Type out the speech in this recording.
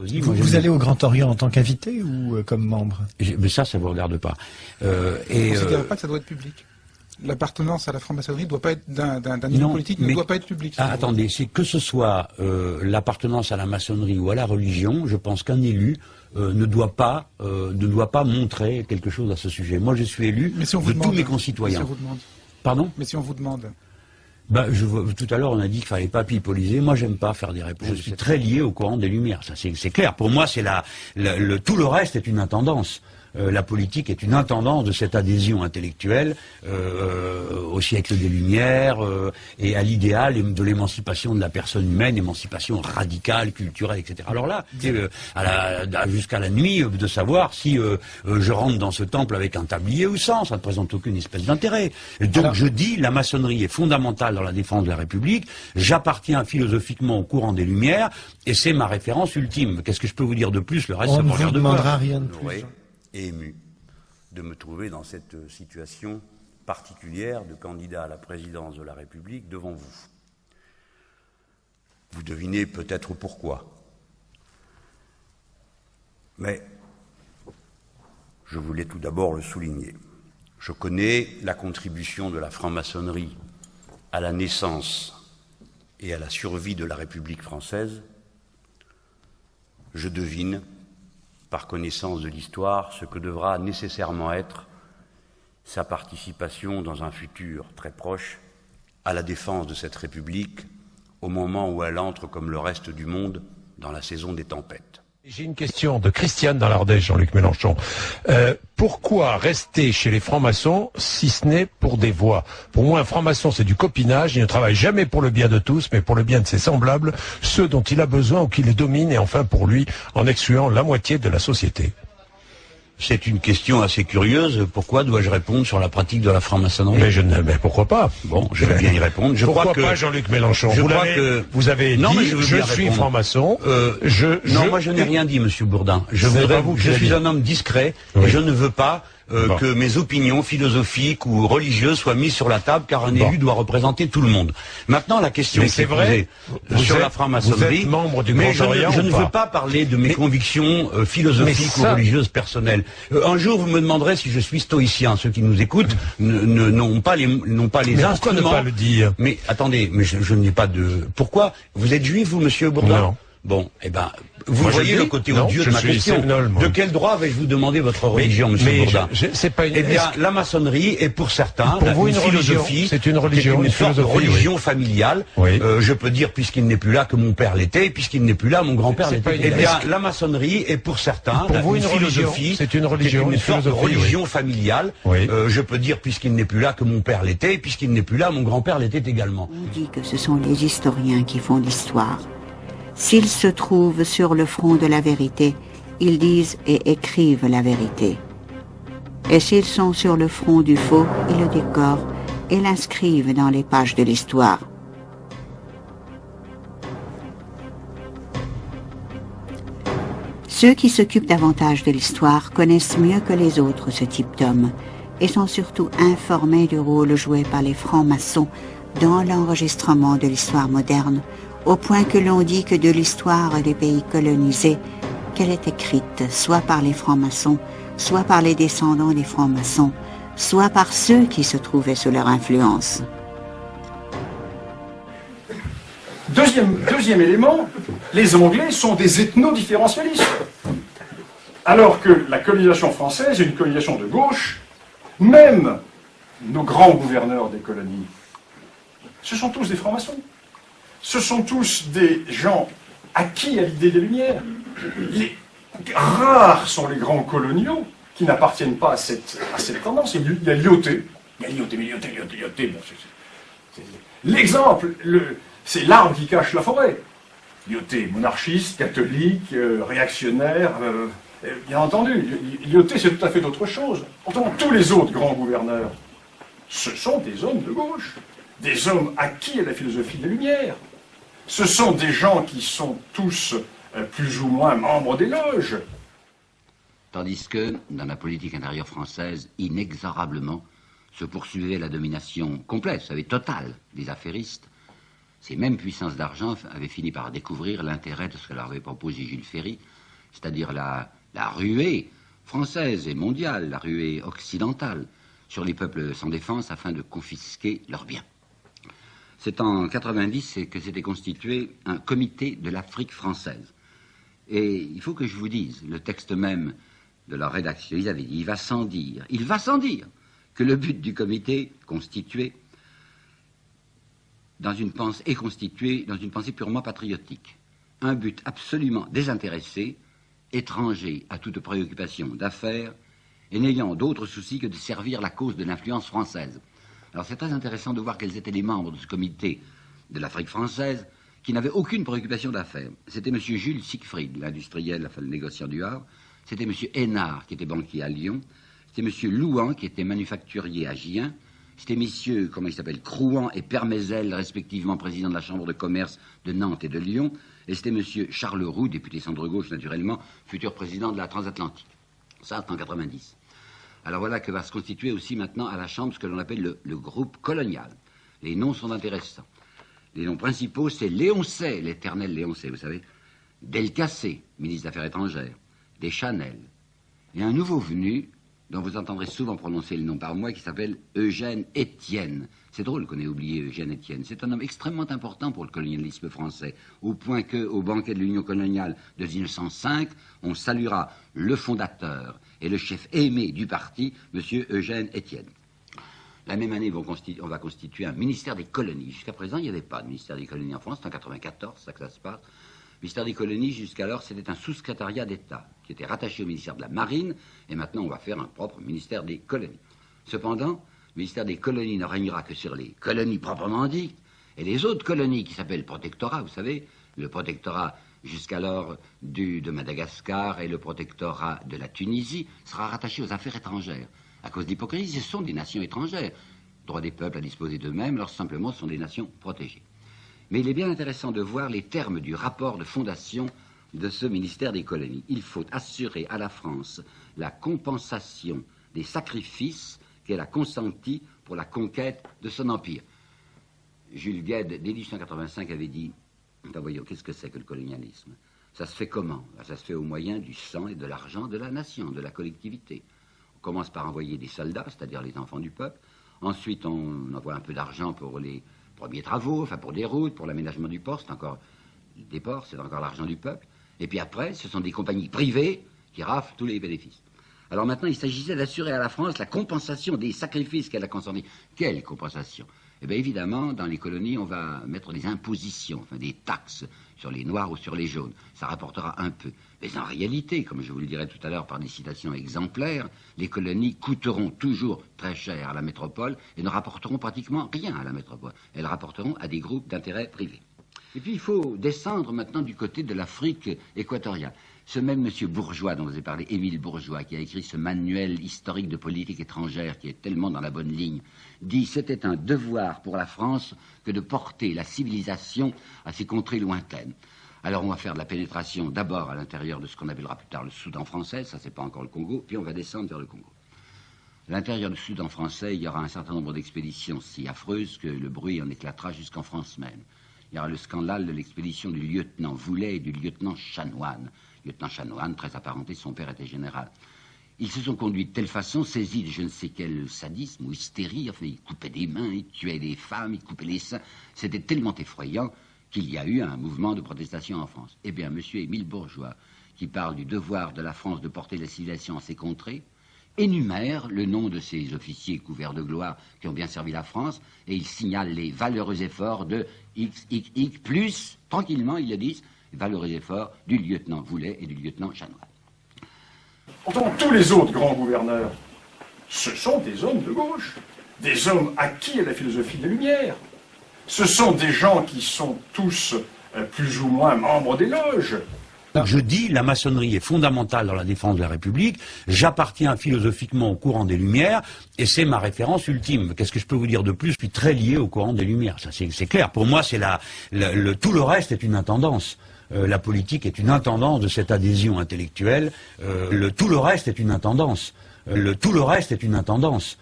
Sarkozy. Vous allez au Grand Orient en tant qu'invité ou comme membre? Mais ça vous regarde pas. Vous ne considérez pas que ça doit être public? L'appartenance à la franc-maçonnerie doit pas être d'un niveau politique, ne doit pas être public. Attendez, c'est que ce soit l'appartenance à la maçonnerie ou à la religion, je pense qu'un élu ne doit pas montrer quelque chose à ce sujet. Moi, je suis élu de tous mes concitoyens. Mais si on vous demande. Pardon? Mais si on vous demande. Tout à l'heure, on a dit qu'il fallait pas pipoliser. Moi, j'aime pas faire des réponses. Je suis très lié au courant des Lumières. Ça, c'est clair. Pour moi, c'est tout le reste est une intendance. La politique est une intendance de cette adhésion intellectuelle au siècle des Lumières et à l'idéal de l'émancipation de la personne humaine, émancipation radicale, culturelle, etc. Alors là, jusqu'à la nuit, de savoir si je rentre dans ce temple avec un tablier ou sans, ça ne présente aucune espèce d'intérêt. Donc je dis, la maçonnerie est fondamentale dans la défense de la République, j'appartiens philosophiquement au courant des Lumières, et c'est ma référence ultime. Qu'est-ce que je peux vous dire de plus? Le reste, ça me regarde pas. On ne vous demandera rien de plus. Oui. Ému de me trouver dans cette situation particulière de candidat à la présidence de la République devant vous. Vous devinez peut-être pourquoi. Mais je voulais tout d'abord le souligner. Je connais la contribution de la franc-maçonnerie à la naissance et à la survie de la République française. Je devine par connaissance de l'histoire, ce que devra nécessairement être sa participation dans un futur très proche à la défense de cette République au moment où elle entre, comme le reste du monde, dans la saison des tempêtes. J'ai une question de Christiane dans l'Ardèche, Jean-Luc Mélenchon. Pourquoi rester chez les francs-maçons si ce n'est pour des voix? Pour moi, un franc-maçon, c'est du copinage. Il ne travaille jamais pour le bien de tous, mais pour le bien de ses semblables, ceux dont il a besoin ou qui les dominent, et enfin pour lui, en excluant la moitié de la société. C'est une question assez curieuse. Pourquoi dois-je répondre sur la pratique de la franc-maçonnerie? Mais pourquoi pas? Bon, je vais bien y répondre. Pourquoi pas, Jean-Luc Mélenchon? Vous avez dit, je suis franc-maçon. Non, moi je n'ai rien dit, Monsieur Bourdin. Je suis un homme discret et je ne veux pas que mes opinions philosophiques ou religieuses soient mises sur la table, car un élu doit représenter tout le monde. Maintenant, la question qui est posée sur la franc-maçonnerie, mais je ne veux pas parler de mes convictions philosophiques ou religieuses personnelles. Un jour, vous me demanderez si je suis stoïcien. Ceux qui nous écoutent n'ont pas les instruments. Pourquoi ne pas le dire? Mais attendez, mais je n'ai pas de... Pourquoi? Vous êtes juif, vous, Monsieur Bourdin? Non. Bon, eh ben, vous voyez le côté odieux de ma question. De quel droit vais-je vous demander votre religion, Monsieur Bourdin? Eh bien, la maçonnerie est pour certains une philosophie. C'est une religion, une sorte de religion familiale. Je peux dire, puisqu'il n'est plus là, que mon père l'était, et puisqu'il n'est plus là, mon grand-père l'était. Eh bien, la maçonnerie est pour certains une philosophie. C'est une religion, une sorte de religion familiale. Je peux dire, puisqu'il n'est plus là, que mon père l'était, et puisqu'il n'est plus là, mon grand-père l'était également. On dit que ce sont les historiens qui font l'histoire. S'ils se trouvent sur le front de la vérité, ils disent et écrivent la vérité. Et s'ils sont sur le front du faux, ils le décorent et l'inscrivent dans les pages de l'histoire. Ceux qui s'occupent davantage de l'histoire connaissent mieux que les autres ce type d'hommes et sont surtout informés du rôle joué par les francs-maçons dans l'enregistrement de l'histoire moderne, au point que l'on dit que de l'histoire des pays colonisés, qu'elle est écrite soit par les francs-maçons, soit par les descendants des francs-maçons, soit par ceux qui se trouvaient sous leur influence. Deuxième élément, les Anglais sont des ethno-différentialistes. Alors que la colonisation française est une colonisation de gauche, même nos grands gouverneurs des colonies, ce sont tous des francs-maçons. Ce sont tous des gens acquis à l'idée des Lumières. Rares sont les grands coloniaux qui n'appartiennent pas à cette tendance. Il y a Lyautey. L'exemple, c'est l'arbre qui cache la forêt. Lyautey, monarchiste, catholique, réactionnaire, bien entendu. Lyautey, c'est tout à fait autre chose. Pourtant, tous les autres grands gouverneurs, ce sont des hommes de gauche, des hommes acquis à la philosophie des Lumières. Ce sont des gens qui sont tous plus ou moins membres des loges. Tandis que, dans la politique intérieure française, inexorablement, se poursuivait la domination complète, vous savez, totale des affairistes. Ces mêmes puissances d'argent avaient fini par découvrir l'intérêt de ce que leur avait proposé Jules Ferry, c'est-à-dire la ruée française et mondiale, la ruée occidentale, sur les peuples sans défense afin de confisquer leurs biens. C'est en 90 que s'était constitué un comité de l'Afrique française. Et il faut que je vous dise, le texte même de leur rédaction, ils avaient dit, il va sans dire que le but du comité constitué est constitué dans une pensée purement patriotique. Un but absolument désintéressé, étranger à toute préoccupation d'affaires, et n'ayant d'autre souci que de servir la cause de l'influence française. Alors c'est très intéressant de voir quels étaient les membres de ce comité de l'Afrique française qui n'avaient aucune préoccupation d'affaires. C'était M. Jules Siegfried, l'industriel, enfin le négociant du Havre. C'était M. Hénard, qui était banquier à Lyon. C'était M. Louan, qui était manufacturier à Gien. C'était messieurs, comment ils s'appellent, Crouan et Permézel, respectivement président de la Chambre de commerce de Nantes et de Lyon. Et c'était M. Charles Roux, député centre-gauche naturellement, futur président de la transatlantique. Ça, en 90. Alors voilà que va se constituer aussi maintenant à la Chambre ce que l'on appelle le groupe colonial. Les noms sont intéressants. Les noms principaux, c'est Léoncey, l'éternel Léoncey, vous savez, Delcassé, ministre des Affaires étrangères, Deschanel, et un nouveau venu, dont vous entendrez souvent prononcer le nom par moi, qui s'appelle Eugène Étienne. C'est drôle qu'on ait oublié Eugène Étienne. C'est un homme extrêmement important pour le colonialisme français, au point qu'au banquet de l'Union coloniale de 1905, on saluera le fondateur et le chef aimé du parti, M. Eugène Étienne. La même année, on va constituer un ministère des colonies. Jusqu'à présent, il n'y avait pas de ministère des colonies en France. C'est en 1994, ça que ça se passe. Le ministère des colonies, jusqu'alors, c'était un sous-secrétariat d'État qui était rattaché au ministère de la Marine. Et maintenant, on va faire un propre ministère des colonies. Cependant, le ministère des colonies ne régnera que sur les colonies proprement dites. Et les autres colonies qui s'appellent protectorats, vous savez, le protectorat jusqu'alors de Madagascar et le protectorat de la Tunisie, sera rattaché aux affaires étrangères. À cause d'hypocrisie, ce sont des nations étrangères. Droit des peuples à disposer d'eux-mêmes, alors simplement ce sont des nations protégées. Mais il est bien intéressant de voir les termes du rapport de fondation de ce ministère des colonies. Il faut assurer à la France la compensation des sacrifices qu'elle a consentis pour la conquête de son empire. Jules Guesde, dès 1885, avait dit, voyons, qu'est-ce que c'est que le colonialisme? Ça se fait comment? Ça se fait au moyen du sang et de l'argent de la nation, de la collectivité. On commence par envoyer des soldats, c'est-à-dire les enfants du peuple. Ensuite, on envoie un peu d'argent pour les premiers travaux, enfin pour des routes, pour l'aménagement du port, c'est encore des ports, c'est encore l'argent du peuple. Et puis après, ce sont des compagnies privées qui raflent tous les bénéfices. Alors maintenant, il s'agissait d'assurer à la France la compensation des sacrifices qu'elle a consentis. Quelle compensation? Eh bien évidemment, dans les colonies, on va mettre des impositions, enfin des taxes sur les noirs ou sur les jaunes. Ça rapportera un peu. Mais en réalité, comme je vous le dirai tout à l'heure par des citations exemplaires, les colonies coûteront toujours très cher à la métropole et ne rapporteront pratiquement rien à la métropole. Elles rapporteront à des groupes d'intérêt privés. Et puis il faut descendre maintenant du côté de l'Afrique équatoriale. Ce même monsieur Bourgeois dont vous avez parlé, Émile Bourgeois, qui a écrit ce manuel historique de politique étrangère qui est tellement dans la bonne ligne, dit « C'était un devoir pour la France que de porter la civilisation à ces contrées lointaines ». Alors on va faire de la pénétration d'abord à l'intérieur de ce qu'on appellera plus tard le Soudan français, ça c'est pas encore le Congo, puis on va descendre vers le Congo. À l'intérieur du Soudan français, il y aura un certain nombre d'expéditions si affreuses que le bruit en éclatera jusqu'en France même. Il y aura le scandale de l'expédition du lieutenant Voulet et du lieutenant Chanoine. Lieutenant Chanoine, très apparenté, son père était général. Ils se sont conduits de telle façon, saisis de je ne sais quel sadisme ou hystérie, enfin, ils coupaient des mains, ils tuaient des femmes, ils coupaient les seins. C'était tellement effrayant qu'il y a eu un mouvement de protestation en France. Eh bien, M. Émile Bourgeois, qui parle du devoir de la France de porter la civilisation à ses contrées, énumère le nom de ces officiers couverts de gloire qui ont bien servi la France, et il signale les valeureux efforts de XXX, plus, tranquillement, ils le disent, les valeureux efforts du lieutenant Voulet et du lieutenant Chanoine. Pourtant, tous les autres grands gouverneurs, ce sont des hommes de gauche, des hommes acquis à la philosophie des Lumières. Ce sont des gens qui sont tous plus ou moins membres des loges. Je dis, la maçonnerie est fondamentale dans la défense de la République, j'appartiens philosophiquement au courant des Lumières, et c'est ma référence ultime. Qu'est-ce que je peux vous dire de plus? Je suis très lié au courant des Lumières, ça c'est clair. Pour moi, c'est tout le reste est une intendance. La politique est une intendance de cette adhésion intellectuelle, tout le reste est une intendance. Tout le reste est une intendance.